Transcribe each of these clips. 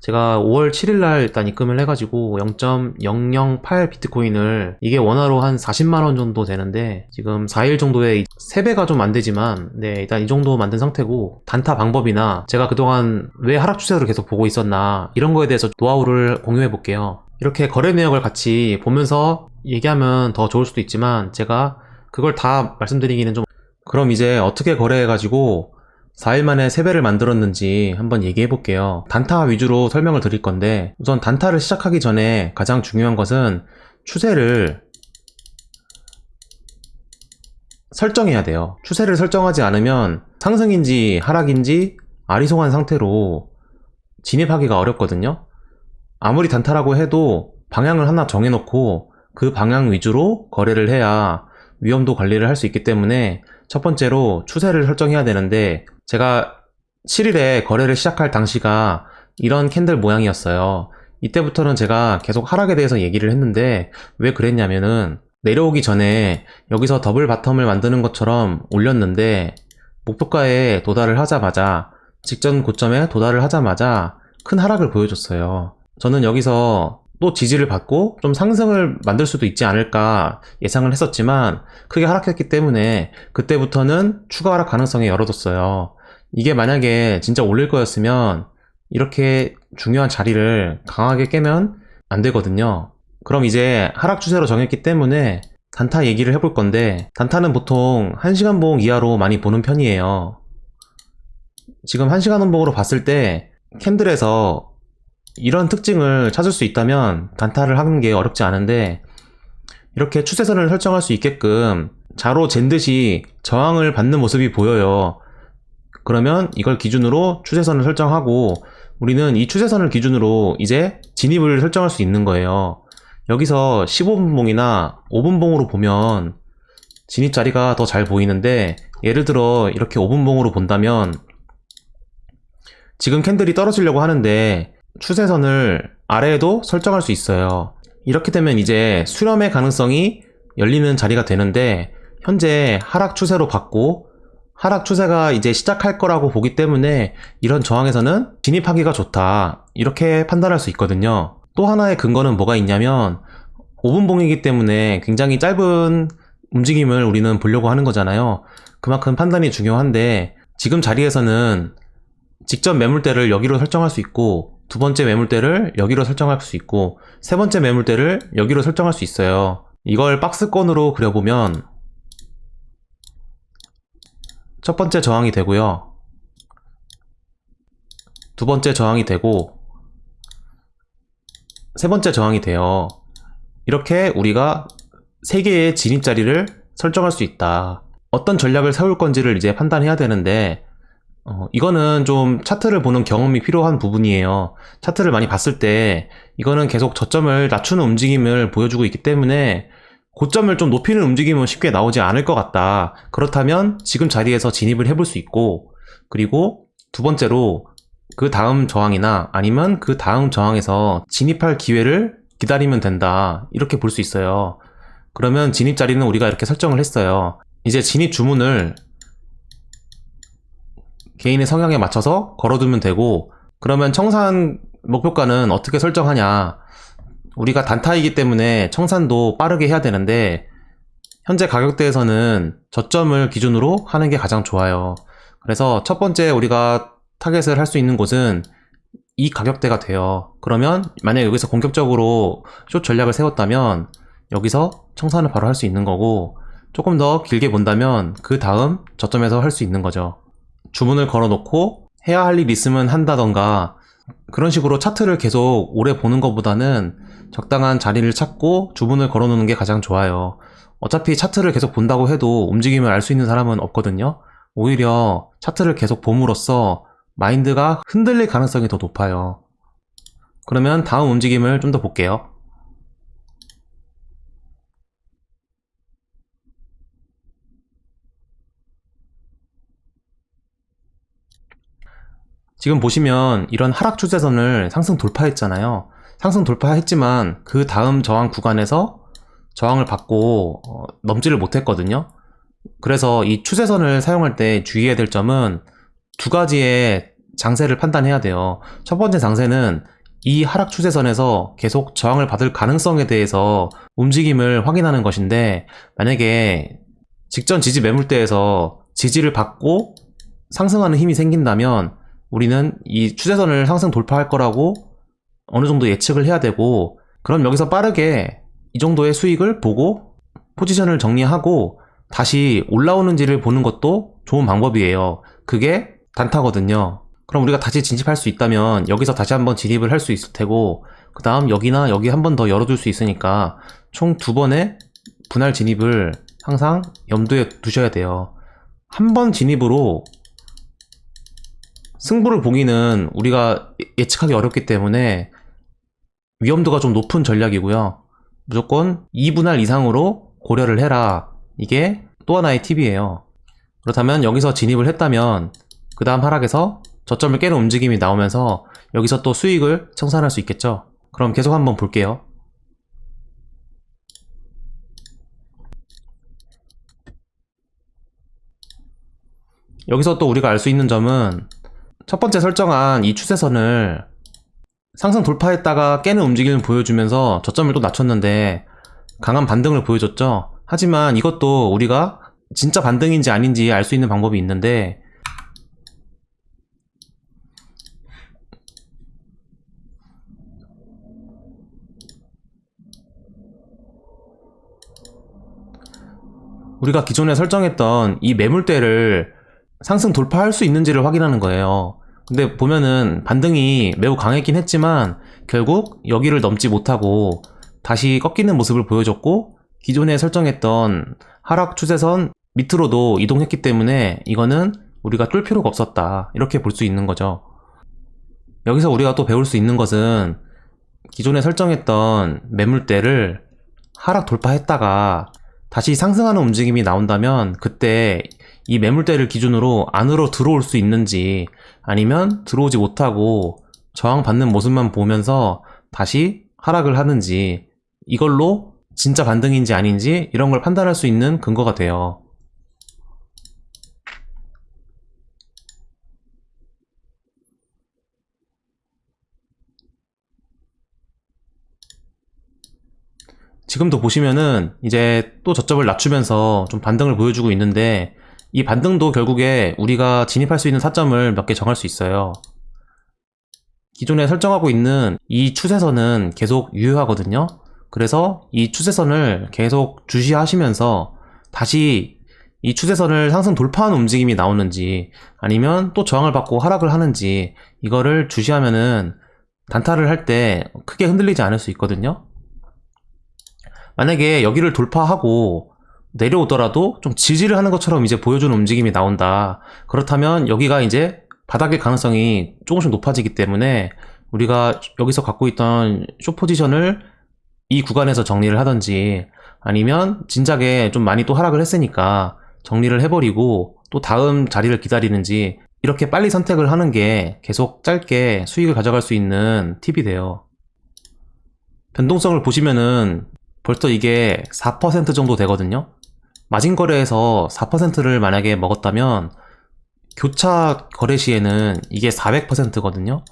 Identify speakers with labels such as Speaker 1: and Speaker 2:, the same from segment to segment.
Speaker 1: 제가 5월 7일날 일단 입금을 해가지고 0.008 비트코인을, 이게 원화로 한 40만원 정도 되는데 지금 4일 정도에 3배가 좀 안되지만 일단 이 정도 만든 상태고, 단타 방법이나 제가 그동안 왜 하락 추세를 계속 보고 있었나 이런 거에 대해서 노하우를 공유해 볼게요. 이렇게 거래 내역을 같이 보면서 얘기하면 더 좋을 수도 있지만 제가 그걸 다 말씀드리기는 좀, 그럼 이제 어떻게 거래해가지고 4일 만에 3배를 만들었는지 한번 얘기해 볼게요. 단타 위주로 설명을 드릴 건데, 우선 단타를 시작하기 전에 가장 중요한 것은 추세를 설정해야 돼요. 추세를 설정하지 않으면 상승인지 하락인지 아리송한 상태로 진입하기가 어렵거든요. 아무리 단타라고 해도 방향을 하나 정해놓고 그 방향 위주로 거래를 해야 위험도 관리를 할 수 있기 때문에 첫 번째로 추세를 설정해야 되는데, 제가 7일에 거래를 시작할 당시가 이런 캔들 모양이었어요. 이때부터는 제가 계속 하락에 대해서 얘기를 했는데, 왜 그랬냐면은 내려오기 전에 여기서 더블 바텀을 만드는 것처럼 올렸는데, 목표가에 도달을 하자마자, 직전 고점에 도달을 하자마자 큰 하락을 보여줬어요. 저는 여기서 또 지지를 받고 좀 상승을 만들 수도 있지 않을까 예상을 했었지만 크게 하락했기 때문에 그때부터는 추가 하락 가능성이 열어뒀어요. 이게 만약에 진짜 올릴 거였으면 이렇게 중요한 자리를 강하게 깨면 안 되거든요. 그럼 이제 하락 추세로 정했기 때문에 단타 얘기를 해볼 건데, 단타는 보통 1시간 봉 이하로 많이 보는 편이에요. 지금 1시간 원봉으로 봤을 때 캔들에서 이런 특징을 찾을 수 있다면 단타를 하는 게 어렵지 않은데, 이렇게 추세선을 설정할 수 있게끔 자로 잰 듯이 저항을 받는 모습이 보여요. 그러면 이걸 기준으로 추세선을 설정하고, 우리는 이 추세선을 기준으로 이제 진입을 설정할 수 있는 거예요. 여기서 15분봉이나 5분봉으로 보면 진입 자리가 더 잘 보이는데, 예를 들어 이렇게 5분봉으로 본다면 지금 캔들이 떨어지려고 하는데 추세선을 아래에도 설정할 수 있어요. 이렇게 되면 이제 수렴의 가능성이 열리는 자리가 되는데, 현재 하락 추세로 봤고 하락 추세가 이제 시작할 거라고 보기 때문에 이런 저항에서는 진입하기가 좋다, 이렇게 판단할 수 있거든요. 또 하나의 근거는 뭐가 있냐면, 5분봉이기 때문에 굉장히 짧은 움직임을 우리는 보려고 하는 거잖아요. 그만큼 판단이 중요한데, 지금 자리에서는 직전 매물대를 여기로 설정할 수 있고, 두 번째 매물대를 여기로 설정할 수 있고, 세 번째 매물대를 여기로 설정할 수 있어요. 이걸 박스권으로 그려보면 첫 번째 저항이 되고요, 두 번째 저항이 되고, 세 번째 저항이 돼요. 이렇게 우리가 3개의 진입 자리를 설정할 수 있다. 어떤 전략을 세울 건지를 이제 판단해야 되는데, 이거는 좀 차트를 보는 경험이 필요한 부분이에요. 차트를 많이 봤을 때 이거는 계속 저점을 낮추는 움직임을 보여주고 있기 때문에 고점을 좀 높이는 움직임은 쉽게 나오지 않을 것 같다. 그렇다면 지금 자리에서 진입을 해볼 수 있고, 그리고 두 번째로 그 다음 저항이나 아니면 그 다음 저항에서 진입할 기회를 기다리면 된다, 이렇게 볼 수 있어요. 그러면 진입 자리는 우리가 이렇게 설정을 했어요. 이제 진입 주문을 개인의 성향에 맞춰서 걸어두면 되고, 그러면 청산 목표가는 어떻게 설정하냐, 우리가 단타이기 때문에 청산도 빠르게 해야 되는데 현재 가격대에서는 저점을 기준으로 하는 게 가장 좋아요. 그래서 첫 번째 우리가 타겟을 할 수 있는 곳은 이 가격대가 돼요. 그러면 만약에 여기서 공격적으로 숏 전략을 세웠다면 여기서 청산을 바로 할 수 있는 거고, 조금 더 길게 본다면 그 다음 저점에서 할 수 있는 거죠. 주문을 걸어 놓고 해야 할 일 있으면 한다던가, 그런 식으로 차트를 계속 오래 보는 것보다는 적당한 자리를 찾고 주문을 걸어 놓는 게 가장 좋아요. 어차피 차트를 계속 본다고 해도 움직임을 알 수 있는 사람은 없거든요. 오히려 차트를 계속 봄으로써 마인드가 흔들릴 가능성이 더 높아요. 그러면 다음 움직임을 좀 더 볼게요. 지금 보시면 이런 하락 추세선을 상승 돌파했잖아요. 상승 돌파했지만 그 다음 저항 구간에서 저항을 받고 넘지를 못했거든요. 그래서 이 추세선을 사용할 때 주의해야 될 점은 두 가지의 장세를 판단해야 돼요. 첫 번째 장세는 이 하락 추세선에서 계속 저항을 받을 가능성에 대해서 움직임을 확인하는 것인데, 만약에 직전 지지 매물대에서 지지를 받고 상승하는 힘이 생긴다면 우리는 이 추세선을 상승 돌파할 거라고 어느 정도 예측을 해야 되고, 그럼 여기서 빠르게 이 정도의 수익을 보고 포지션을 정리하고 다시 올라오는지를 보는 것도 좋은 방법이에요. 그게 단타거든요. 그럼 우리가 다시 진입할 수 있다면 여기서 다시 한번 진입을 할 수 있을 테고, 그 다음 여기나 여기 한 번 더 열어둘 수 있으니까 총 2번의 분할 진입을 항상 염두에 두셔야 돼요. 한 번 진입으로 승부를 보기는 우리가 예측하기 어렵기 때문에 위험도가 좀 높은 전략이고요. 무조건 2분할 이상으로 고려를 해라. 이게 또 하나의 팁이에요. 그렇다면 여기서 진입을 했다면 그 다음 하락에서 저점을 깨는 움직임이 나오면서 여기서 또 수익을 청산할 수 있겠죠. 그럼 계속 한번 볼게요. 여기서 또 우리가 알 수 있는 점은 첫 번째 설정한 이 추세선을 상승 돌파했다가 깨는 움직임을 보여주면서 저점을 또 낮췄는데 강한 반등을 보여줬죠. 하지만 이것도 우리가 진짜 반등인지 아닌지 알 수 있는 방법이 있는데, 우리가 기존에 설정했던 이 매물대를 상승 돌파할 수 있는지를 확인하는 거예요. 근데 보면은 반등이 매우 강했긴 했지만 결국 여기를 넘지 못하고 다시 꺾이는 모습을 보여줬고, 기존에 설정했던 하락 추세선 밑으로도 이동했기 때문에 이거는 우리가 뚫을 필요가 없었다, 이렇게 볼 수 있는 거죠. 여기서 우리가 또 배울 수 있는 것은 기존에 설정했던 매물대를 하락 돌파했다가 다시 상승하는 움직임이 나온다면 그때 이 매물대를 기준으로 안으로 들어올 수 있는지, 아니면 들어오지 못하고 저항받는 모습만 보면서 다시 하락을 하는지, 이걸로 진짜 반등인지 아닌지 이런 걸 판단할 수 있는 근거가 돼요. 지금도 보시면은 이제 또 저점을 낮추면서 좀 반등을 보여주고 있는데, 이 반등도 결국에 우리가 진입할 수 있는 타점을 몇 개 정할 수 있어요. 기존에 설정하고 있는 이 추세선은 계속 유효하거든요. 그래서 이 추세선을 계속 주시하시면서 다시 이 추세선을 상승 돌파하는 움직임이 나오는지, 아니면 또 저항을 받고 하락을 하는지, 이거를 주시하면은 단타를 할 때 크게 흔들리지 않을 수 있거든요. 만약에 여기를 돌파하고 내려오더라도 좀 지지를 하는 것처럼 이제 보여주는 움직임이 나온다. 그렇다면 여기가 이제 바닥일 가능성이 조금씩 높아지기 때문에 우리가 여기서 갖고 있던 숏 포지션을 이 구간에서 정리를 하든지, 아니면 진작에 좀 많이 또 하락을 했으니까 정리를 해버리고 또 다음 자리를 기다리는지, 이렇게 빨리 선택을 하는 게 계속 짧게 수익을 가져갈 수 있는 팁이 돼요. 변동성을 보시면은 벌써 이게 4% 정도 되거든요. 마진 거래에서 4%를 만약에 먹었다면 교차 거래 시에는 이게 400%거든요.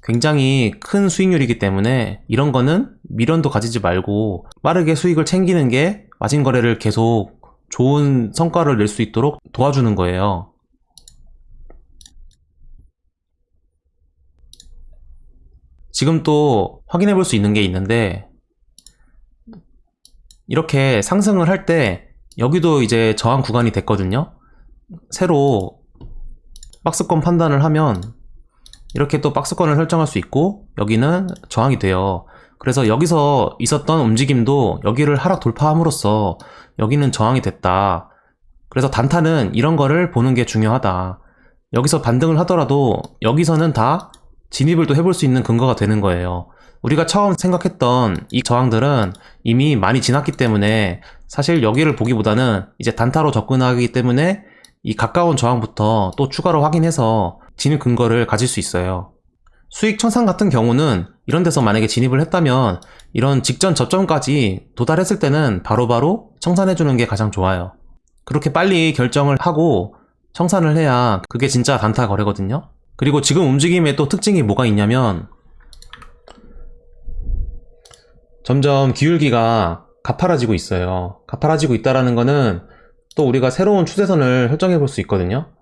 Speaker 1: 굉장히 큰 수익률이기 때문에 이런 거는 미련도 가지지 말고 빠르게 수익을 챙기는 게 마진 거래를 계속 좋은 성과를 낼 수 있도록 도와주는 거예요. 지금 또 확인해 볼 수 있는 게 있는데, 이렇게 상승을 할 때 여기도 이제 저항 구간이 됐거든요. 새로 박스권 판단을 하면 이렇게 또 박스권을 설정할 수 있고, 여기는 저항이 돼요. 그래서 여기서 있었던 움직임도 여기를 하락 돌파함으로써 여기는 저항이 됐다. 그래서 단타는 이런 거를 보는 게 중요하다. 여기서 반등을 하더라도 여기서는 다 진입을 또 해볼 수 있는 근거가 되는 거예요. 우리가 처음 생각했던 이 저항들은 이미 많이 지났기 때문에 사실 여기를 보기보다는 이제 단타로 접근하기 때문에 이 가까운 저항부터 또 추가로 확인해서 진입 근거를 가질 수 있어요. 수익 청산 같은 경우는 이런 데서 만약에 진입을 했다면 이런 직전 저점까지 도달했을 때는 바로바로 청산해주는 게 가장 좋아요. 그렇게 빨리 결정을 하고 청산을 해야 그게 진짜 단타 거래거든요. 그리고 지금 움직임의 또 특징이 뭐가 있냐면, 점점 기울기가 가파라지고 있어요. 가파라지고 있다라는 거는 또 우리가 새로운 추세선을 설정해 볼 수 있거든요.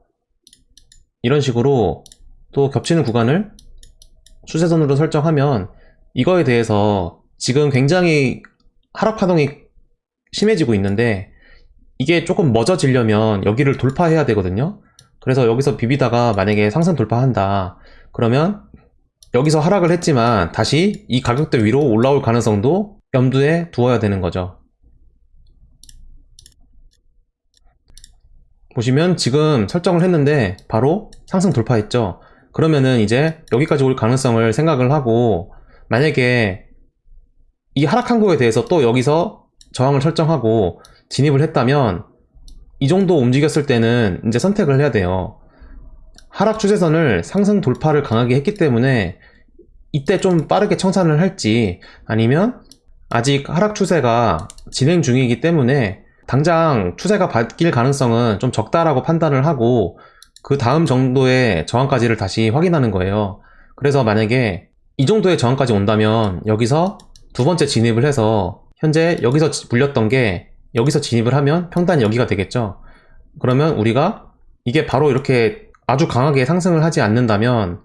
Speaker 1: 이런 식으로 또 겹치는 구간을 추세선으로 설정하면 이거에 대해서 지금 굉장히 하락 파동이 심해지고 있는데 이게 조금 멎어지려면 여기를 돌파해야 되거든요. 그래서 여기서 비비다가 만약에 상승 돌파한다 그러면 여기서 하락을 했지만 다시 이 가격대 위로 올라올 가능성도 염두에 두어야 되는 거죠. 보시면 지금 설정을 했는데 바로 상승 돌파했죠. 그러면은 이제 여기까지 올 가능성을 생각을 하고 만약에 이 하락한 거에 대해서 또 여기서 저항을 설정하고 진입을 했다면 이 정도 움직였을 때는 이제 선택을 해야 돼요. 하락 추세선을 상승 돌파를 강하게 했기 때문에 이때 좀 빠르게 청산을 할지 아니면 아직 하락 추세가 진행 중이기 때문에 당장 추세가 바뀔 가능성은 좀 적다라고 판단을 하고 그 다음 정도의 저항까지를 다시 확인하는 거예요. 그래서 만약에 이 정도의 저항까지 온다면 여기서 두 번째 진입을 해서 현재 여기서 물렸던 게 여기서 진입을 하면 평단이 여기가 되겠죠. 그러면 우리가 이게 바로 이렇게 아주 강하게 상승을 하지 않는다면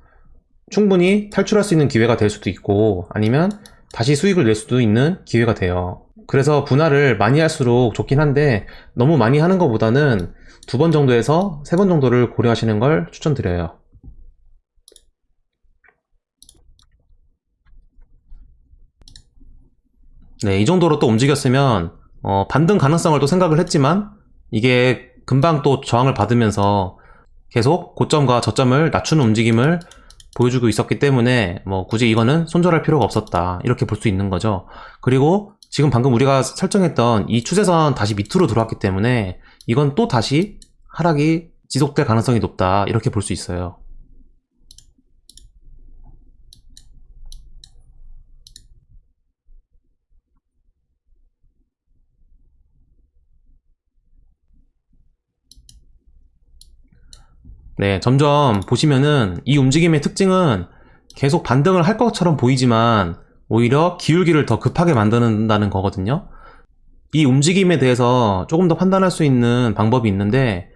Speaker 1: 충분히 탈출할 수 있는 기회가 될 수도 있고 아니면 다시 수익을 낼 수도 있는 기회가 돼요. 그래서 분할을 많이 할수록 좋긴 한데 너무 많이 하는 것보다는 2번 정도에서 3번 정도를 고려하시는 걸 추천드려요. 네, 이 정도로 또 움직였으면 반등 가능성을 또 생각을 했지만 이게 금방 또 저항을 받으면서 계속 고점과 저점을 낮추는 움직임을 보여주고 있었기 때문에 뭐 굳이 이거는 손절할 필요가 없었다 이렇게 볼 수 있는 거죠. 그리고 지금 방금 우리가 설정했던 이 추세선 다시 밑으로 들어왔기 때문에 이건 또 다시 하락이 지속될 가능성이 높다 이렇게 볼 수 있어요. 네, 점점 보시면은 이 움직임의 특징은 계속 반등을 할 것처럼 보이지만 오히려 기울기를 더 급하게 만드는다는 거거든요. 이 움직임에 대해서 조금 더 판단할 수 있는 방법이 있는데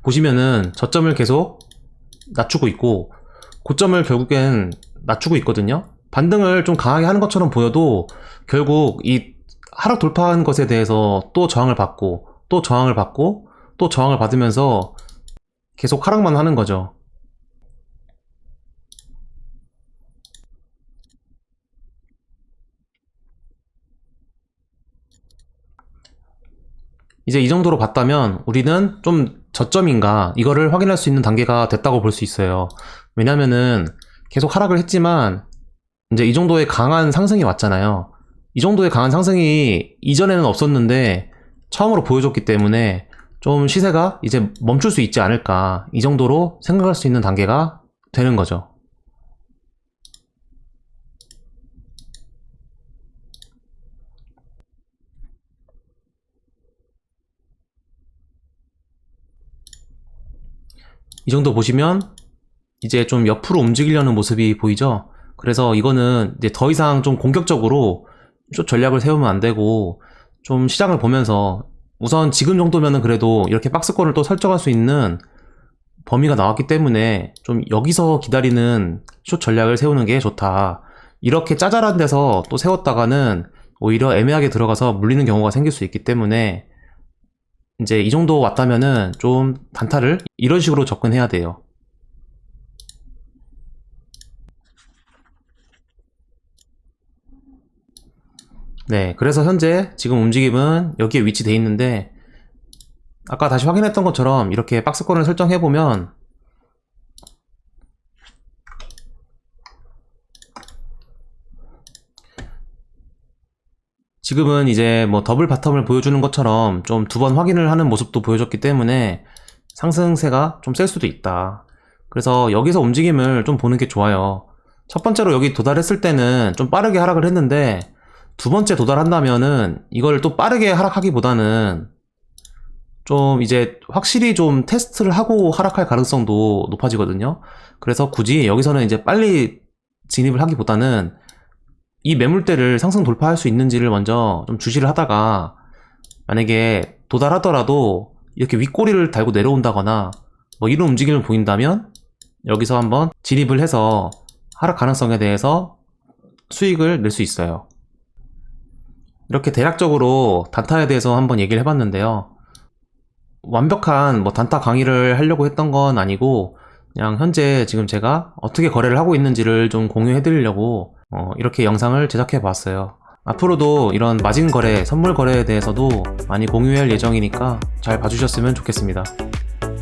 Speaker 1: 보시면은 저점을 계속 낮추고 있고 고점을 결국엔 낮추고 있거든요. 반등을 좀 강하게 하는 것처럼 보여도 결국 이 하락 돌파한 것에 대해서 또 저항을 받고 또 저항을 받고 또 저항을 받으면서 계속 하락만 하는 거죠. 이제 이 정도로 봤다면 우리는 좀 저점인가 이거를 확인할 수 있는 단계가 됐다고 볼 수 있어요. 왜냐면은 계속 하락을 했지만 이제 이 정도의 강한 상승이 왔잖아요. 이 정도의 강한 상승이 이전에는 없었는데 처음으로 보여줬기 때문에 좀 시세가 이제 멈출 수 있지 않을까 이 정도로 생각할 수 있는 단계가 되는 거죠. 이 정도 보시면 이제 좀 옆으로 움직이려는 모습이 보이죠. 그래서 이거는 이제 더 이상 좀 공격적으로 숏 전략을 세우면 안 되고 좀 시장을 보면서 우선 지금 정도면은 그래도 이렇게 박스권을 또 설정할 수 있는 범위가 나왔기 때문에 좀 여기서 기다리는 숏 전략을 세우는 게 좋다. 이렇게 짜잘한 데서 또 세웠다가는 오히려 애매하게 들어가서 물리는 경우가 생길 수 있기 때문에 이제 이 정도 왔다면은 좀 단타를 이런 식으로 접근해야 돼요. 네, 그래서 현재 지금 움직임은 여기에 위치돼 있는데 아까 다시 확인했던 것처럼 이렇게 박스권을 설정해보면 지금은 이제 뭐 더블 바텀을 보여주는 것처럼 좀 2번 확인을 하는 모습도 보여줬기 때문에 상승세가 좀 셀 수도 있다. 그래서 여기서 움직임을 좀 보는 게 좋아요. 첫 번째로 여기 도달했을 때는 좀 빠르게 하락을 했는데 두 번째 도달한다면은 이걸 또 빠르게 하락하기보다는 좀 이제 확실히 좀 테스트를 하고 하락할 가능성도 높아지거든요. 그래서 굳이 여기서는 이제 빨리 진입을 하기보다는 이 매물대를 상승 돌파할 수 있는지를 먼저 좀 주시를 하다가 만약에 도달하더라도 이렇게 윗꼬리를 달고 내려온다거나 뭐 이런 움직임을 보인다면 여기서 한번 진입을 해서 하락 가능성에 대해서 수익을 낼 수 있어요. 이렇게 대략적으로 단타에 대해서 한번 얘기를 해봤는데요. 완벽한 뭐 단타 강의를 하려고 했던 건 아니고 그냥 현재 지금 제가 어떻게 거래를 하고 있는지를 좀 공유해 드리려고 이렇게 영상을 제작해 봤어요. 앞으로도 이런 마진 거래, 선물 거래에 대해서도 많이 공유할 예정이니까 잘 봐주셨으면 좋겠습니다.